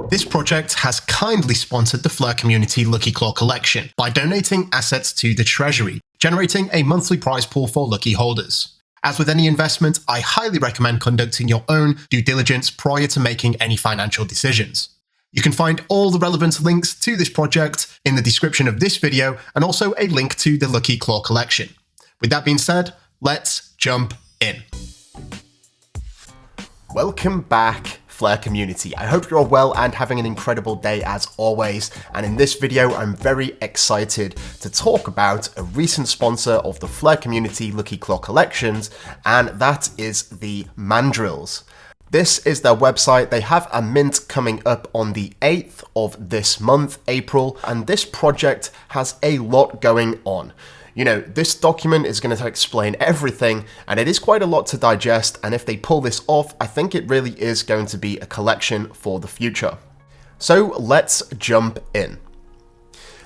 This project has kindly sponsored the Flare Community Lucky Claw collection by donating assets to the Treasury, generating a monthly prize pool for lucky holders. As with any investment, I highly recommend conducting your own due diligence prior to making any financial decisions. You can find all the relevant links to this project in the description of this video and also a link to the Lucky Claw collection. With that being said, let's jump in. Welcome back, Flare Community. I hope you're all well and having an incredible day as always. And in this video, I'm very excited to talk about a recent sponsor of the Flare Community Lucky Claw collections, and that is the Mandrills. This is their website. They have a mint coming up on the 8th of this month, April, and this project has a lot going on. You know, this document is going to explain everything, and it is quite a lot to digest, and if they pull this off, I think it really is going to be a collection for the future. So let's jump in.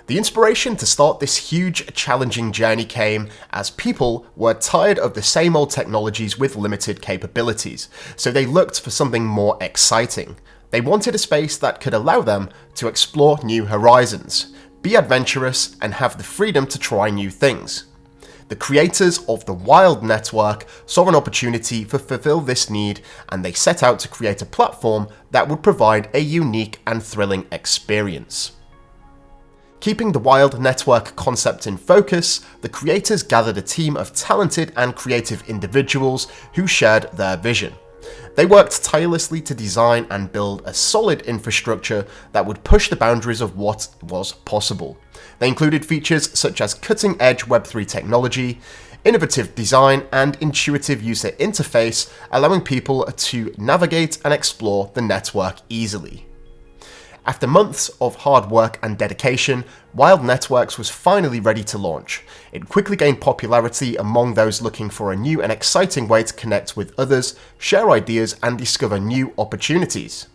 The inspiration to start this huge, challenging journey came as people were tired of the same old technologies with limited capabilities, so they looked for something more exciting. They wanted a space that could allow them to explore new horizons, be adventurous, and have the freedom to try new things. The creators of the Wild Network saw an opportunity to fulfill this need, and they set out to create a platform that would provide a unique and thrilling experience. Keeping the Wild Network concept in focus, the creators gathered a team of talented and creative individuals who shared their vision. They worked tirelessly to design and build a solid infrastructure that would push the boundaries of what was possible. They included features such as cutting-edge Web3 technology, innovative design, and intuitive user interface, allowing people to navigate and explore the network easily. After months of hard work and dedication, Wild Networks was finally ready to launch. It quickly gained popularity among those looking for a new and exciting way to connect with others, share ideas, and discover new opportunities.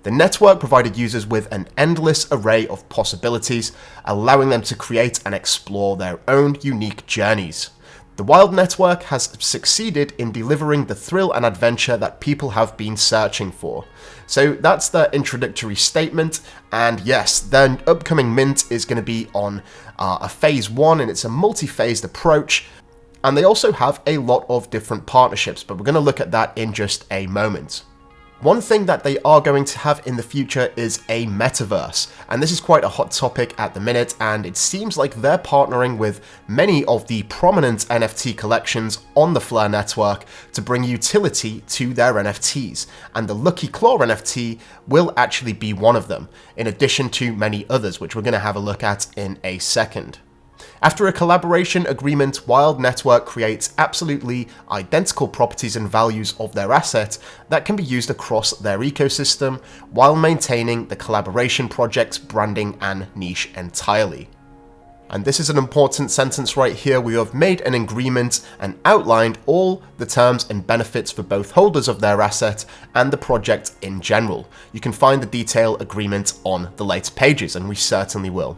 The network provided users with an endless array of possibilities, allowing them to create and explore their own unique journeys. The Wild Network has succeeded in delivering the thrill and adventure that people have been searching for. So that's their introductory statement, and yes, their upcoming mint is going to be on a phase 1, and it's a multi-phased approach, and they also have a lot of different partnerships, but we're going to look at that in just a moment. One thing that they are going to have in the future is a metaverse, and this is quite a hot topic at the minute, and it seems like they're partnering with many of the prominent NFT collections on the Flare network to bring utility to their NFTs, and the Lucky Claw NFT will actually be one of them, in addition to many others, which we're going to have a look at in a second. After a collaboration agreement, Wild Network creates absolutely identical properties and values of their asset that can be used across their ecosystem while maintaining the collaboration project's branding and niche entirely. And this is an important sentence right here. We have made an agreement and outlined all the terms and benefits for both holders of their asset and the project in general. You can find the detailed agreement on the later pages, and we certainly will.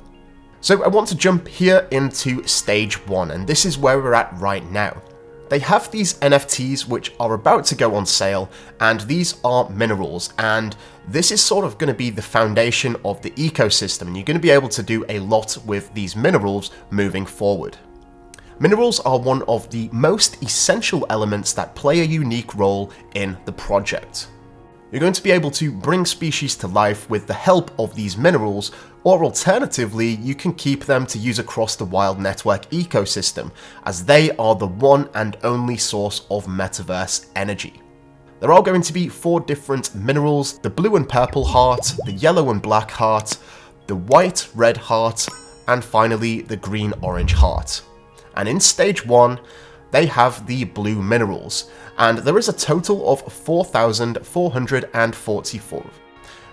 So I want to jump here into stage 1, and this is where we're at right now. They have these NFTs which are about to go on sale, and these are minerals, and this is sort of going to be the foundation of the ecosystem, and you're going to be able to do a lot with these minerals moving forward. Minerals are one of the most essential elements that play a unique role in the project. You're going to be able to bring species to life with the help of these minerals, or alternatively, you can keep them to use across the Wild Network ecosystem, as they are the one and only source of metaverse energy. There are going to be 4 different minerals: the blue and purple heart, the yellow and black heart, the white-red heart, and finally the green-orange heart. And in stage 1, they have the blue minerals, and there is a total of 4,444.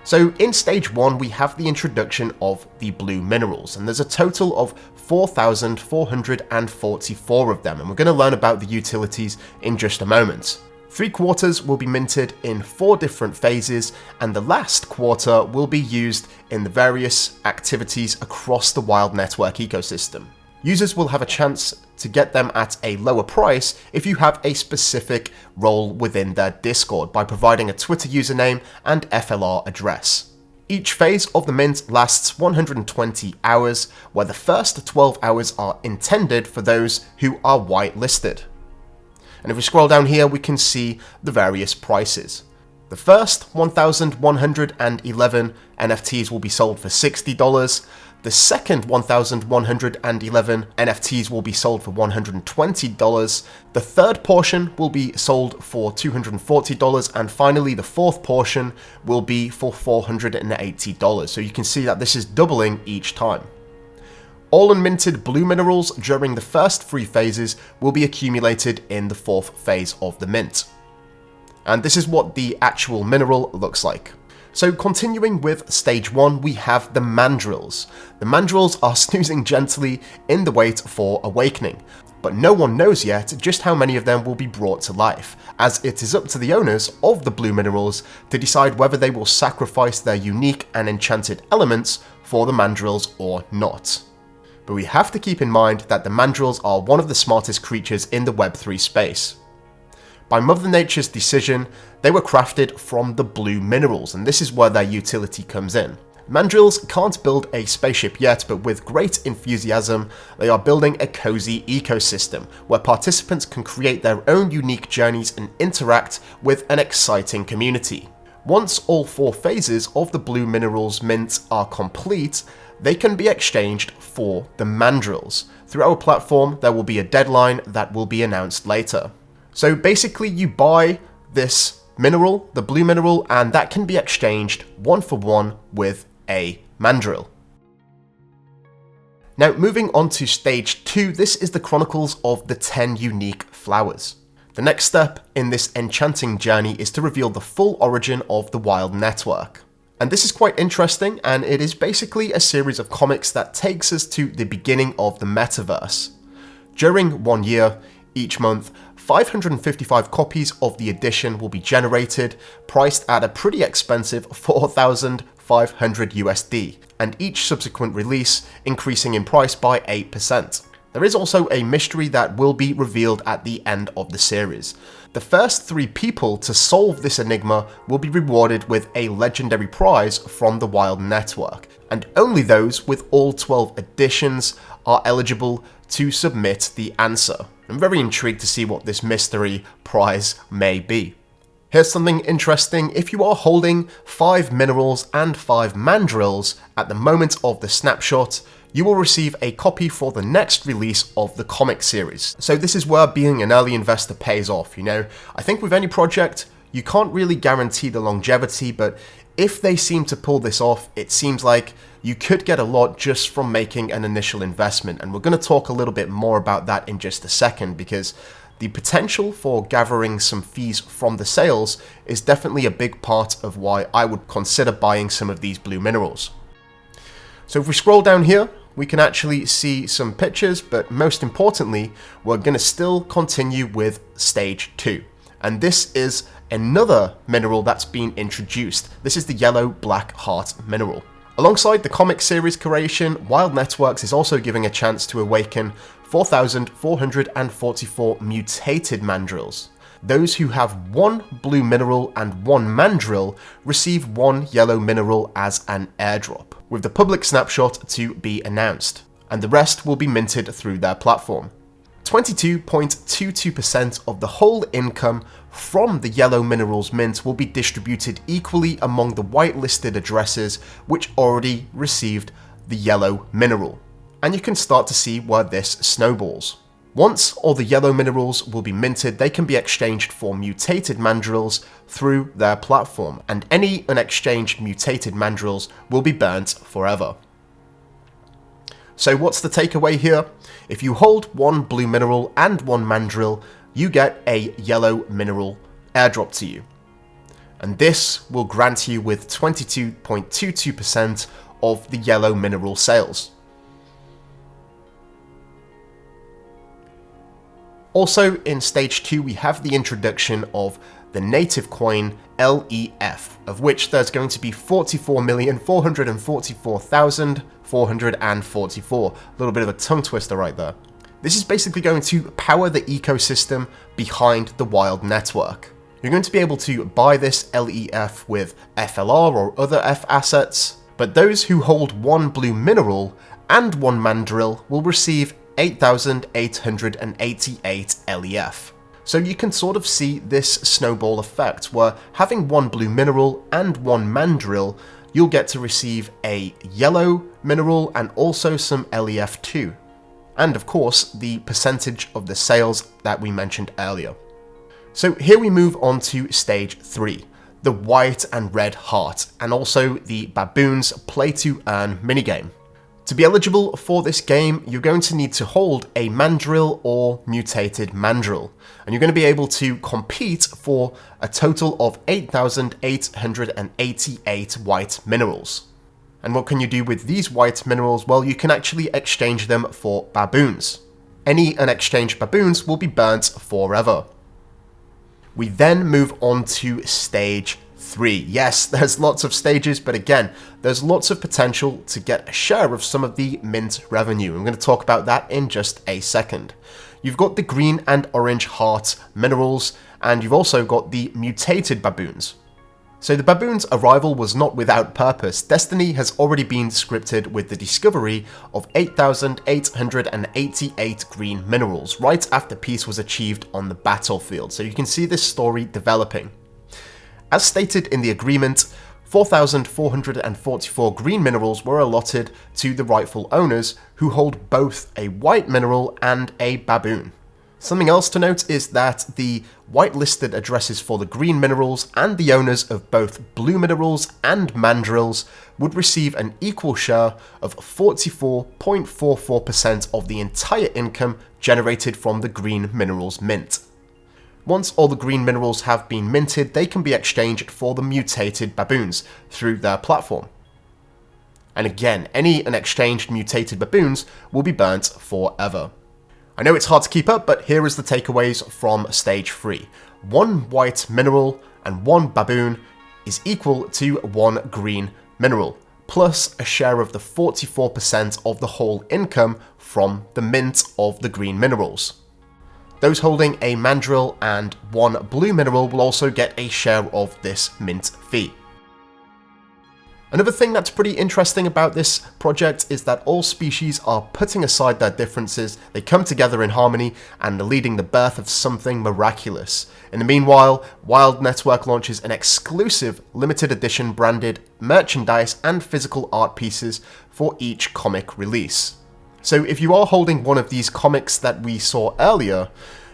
So in stage 1, we have the introduction of the blue minerals, and there's a total of 4,444 of them, and we're going to learn about the utilities in just a moment. 3 quarters will be minted in 4 different phases, and the last quarter will be used in the various activities across the Wild Network ecosystem. Users will have a chance to get them at a lower price if you have a specific role within their Discord by providing a Twitter username and FLR address. Each phase of the mint lasts 120 hours, where the first 12 hours are intended for those who are whitelisted. And if we scroll down here, we can see the various prices. The first 1,111 NFTs will be sold for $60. The second 1,111 NFTs will be sold for $120. The third portion will be sold for $240. And finally, the fourth portion will be for $480. So you can see that this is doubling each time. All unminted blue minerals during the first 3 phases will be accumulated in the 4th phase of the mint. And this is what the actual mineral looks like. So continuing with stage 1, we have the Mandrills. The Mandrills are snoozing gently in the wait for awakening, but no one knows yet just how many of them will be brought to life, as it is up to the owners of the blue minerals to decide whether they will sacrifice their unique and enchanted elements for the Mandrills or not. But we have to keep in mind that the Mandrills are one of the smartest creatures in the Web3 space. By Mother Nature's decision, they were crafted from the blue minerals, and this is where their utility comes in. Mandrills can't build a spaceship yet, but with great enthusiasm, they are building a cozy ecosystem where participants can create their own unique journeys and interact with an exciting community. Once all 4 phases of the blue minerals mint are complete, they can be exchanged for the Mandrills. Through our platform, there will be a deadline that will be announced later. So basically you buy this mineral, the blue mineral, and that can be exchanged 1-for-1 with a Mandrill. Now moving on to stage 2, this is the Chronicles of the 10 unique flowers. The next step in this enchanting journey is to reveal the full origin of the wild network. And this is quite interesting, and it is basically a series of comics that takes us to the beginning of the metaverse. During 1 year, each month, 555 copies of the edition will be generated, priced at a pretty expensive 4,500 USD, and each subsequent release increasing in price by 8%. There is also a mystery that will be revealed at the end of the series. The first 3 people to solve this enigma will be rewarded with a legendary prize from the Wild Network, and only those with all 12 editions are eligible to submit the answer. I'm very intrigued to see what this mystery prize may be. Here's something interesting. If you are holding 5 minerals and 5 mandrills at the moment of the snapshot, you will receive a copy for the next release of the comic series. So this is where being an early investor pays off, you know? I think with any project, you can't really guarantee the longevity, but if they seem to pull this off, it seems like you could get a lot just from making an initial investment. And we're going to talk a little bit more about that in just a second, because the potential for gathering some fees from the sales is definitely a big part of why I would consider buying some of these blue minerals. So if we scroll down here, we can actually see some pictures, but most importantly, we're going to still continue with stage 2. And this is another mineral that's been introduced. This is the yellow black heart mineral. Alongside the comic series creation, Wild Networks is also giving a chance to awaken 4,444 mutated mandrills. Those who have 1 blue mineral and 1 mandrill receive 1 yellow mineral as an airdrop, with the public snapshot to be announced, and the rest will be minted through their platform. 22.22% of the whole income from the yellow minerals mint will be distributed equally among the whitelisted addresses which already received the yellow mineral. And you can start to see where this snowballs. Once all the yellow minerals will be minted, they can be exchanged for mutated mandrills through their platform, and any unexchanged mutated mandrills will be burnt forever. So what's the takeaway here? If you hold 1 blue mineral and 1 mandrill, you get a yellow mineral airdrop to you. And this will grant you with 22.22% of the yellow mineral sales. Also in stage 2, we have the introduction of the native coin LEF, of which there's going to be 44,444,444. A little bit of a tongue twister right there. This is basically going to power the ecosystem behind the Wild Network. You're going to be able to buy this LEF with FLR or other F assets, but those who hold one blue mineral and one mandrill will receive 8,888 LEF. So you can sort of see this snowball effect where having one blue mineral and one mandrill, you'll get to receive a yellow mineral and also some LEF too. And of course, the percentage of the sales that we mentioned earlier. So here we move on to stage 3, the white and red heart, and also the baboons play to earn minigame. To be eligible for this game, you're going to need to hold a mandrill or mutated mandrill, and you're going to be able to compete for a total of 8,888 white minerals. And what can you do with these white minerals? Well, you can actually exchange them for baboons. Any unexchanged baboons will be burnt forever. We then move on to stage 3. Yes, there's lots of stages, but again, there's lots of potential to get a share of some of the mint revenue. I'm going to talk about that in just a second. You've got the green and orange heart minerals, and you've also got the mutated baboons. So the baboons' arrival was not without purpose. Destiny has already been scripted with the discovery of 8,888 green minerals right after peace was achieved on the battlefield. So you can see this story developing. As stated in the agreement, 4,444 green minerals were allotted to the rightful owners who hold both a white mineral and a baboon. Something else to note is that the whitelisted addresses for the green minerals and the owners of both blue minerals and mandrills would receive an equal share of 44.44% of the entire income generated from the green minerals mint. Once all the green minerals have been minted, they can be exchanged for the mutated baboons through their platform. And again, any unexchanged mutated baboons will be burnt forever. I know it's hard to keep up, but here is the takeaways from stage 3. One white mineral and one baboon is equal to one green mineral, plus a share of the 44% of the whole income from the mint of the green minerals. Those holding a mandrill and one blue mineral will also get a share of this mint fee. Another thing that's pretty interesting about this project is that all species are putting aside their differences, they come together in harmony and are leading the birth of something miraculous. In the meanwhile, Wild Network launches an exclusive limited edition branded merchandise and physical art pieces for each comic release. So if you are holding one of these comics that we saw earlier,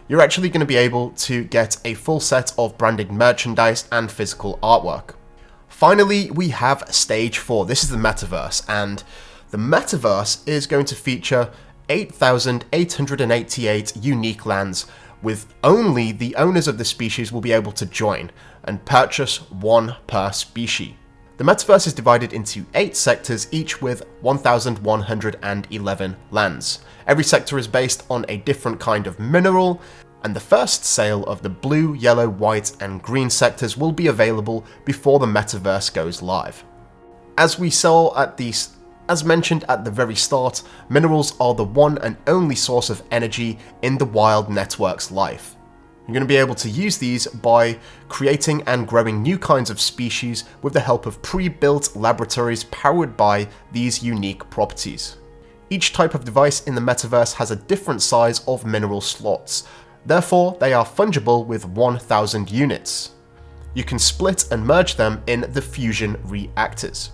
you're actually going to be able to get a full set of branded merchandise and physical artwork. Finally, we have stage 4. This is the metaverse, and the metaverse is going to feature 8,888 unique lands, with only the owners of the species will be able to join and purchase one per species. The metaverse is divided into 8 sectors, each with 1,111 lands. Every sector is based on a different kind of mineral, and the first sale of the blue, yellow, white, and green sectors will be available before the metaverse goes live. As we saw as mentioned at the very start, minerals are the one and only source of energy in the Wild Network's life. You're going to be able to use these by creating and growing new kinds of species with the help of pre-built laboratories powered by these unique properties. Each type of device in the metaverse has a different size of mineral slots. Therefore, they are fungible with 1,000 units. You can split and merge them in the fusion reactors.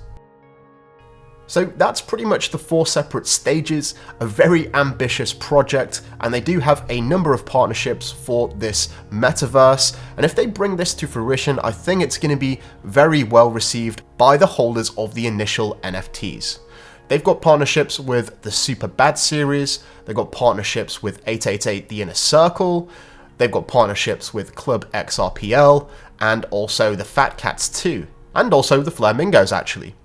So that's pretty much the 4 separate stages, a very ambitious project, and they do have a number of partnerships for this metaverse, and if they bring this to fruition, I think it's going to be very well received by the holders of the initial NFTs. They've got partnerships with the Super Bad series, they've got partnerships with 888 The Inner Circle, they've got partnerships with Club XRPL, and also the Fat Cats too, and also the Flamingos actually.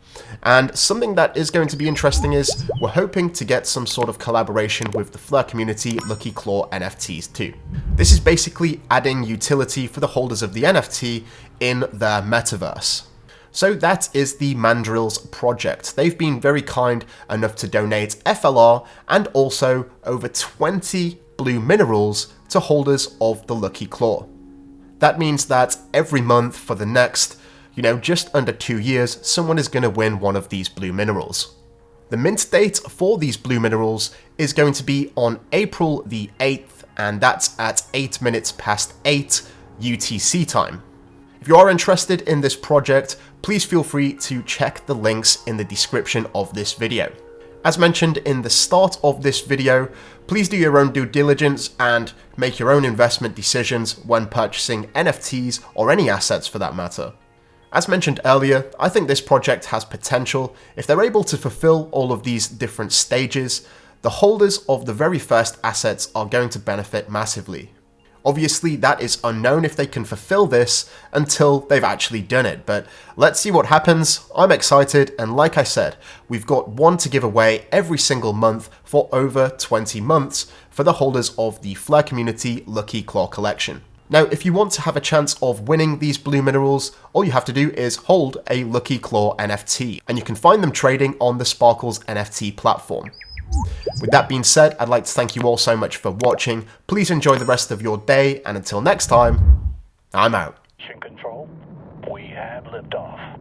And something that is going to be interesting is we're hoping to get some sort of collaboration with the Fleur community Lucky Claw NFTs too. This is basically adding utility for the holders of the NFT in their metaverse. So that is the Mandrills project. They've been very kind enough to donate FLR and also over 20 blue minerals to holders of the Lucky Claw. That means that every month for the next, just under 2 years, someone is going to win one of these blue minerals. The mint date for these blue minerals is going to be on April the 8th, and that's at 8 minutes past 8 UTC time. If you are interested in this project, please feel free to check the links in the description of this video. As mentioned in the start of this video, please do your own due diligence and make your own investment decisions when purchasing NFTs or any assets for that matter. As mentioned earlier, I think this project has potential. If they're able to fulfill all of these different stages, the holders of the very first assets are going to benefit massively. Obviously, that is unknown if they can fulfill this until they've actually done it, but let's see what happens. I'm excited, and like I said, we've got one to give away every single month for over 20 months for the holders of the Flare Community Lucky Claw Collection. Now, if you want to have a chance of winning these blue minerals, all you have to do is hold a Lucky Claw NFT, and you can find them trading on the Sparkles NFT platform. With that being said, I'd like to thank you all so much for watching. Please enjoy the rest of your day, and until next time, I'm out. Control, we have liftoff.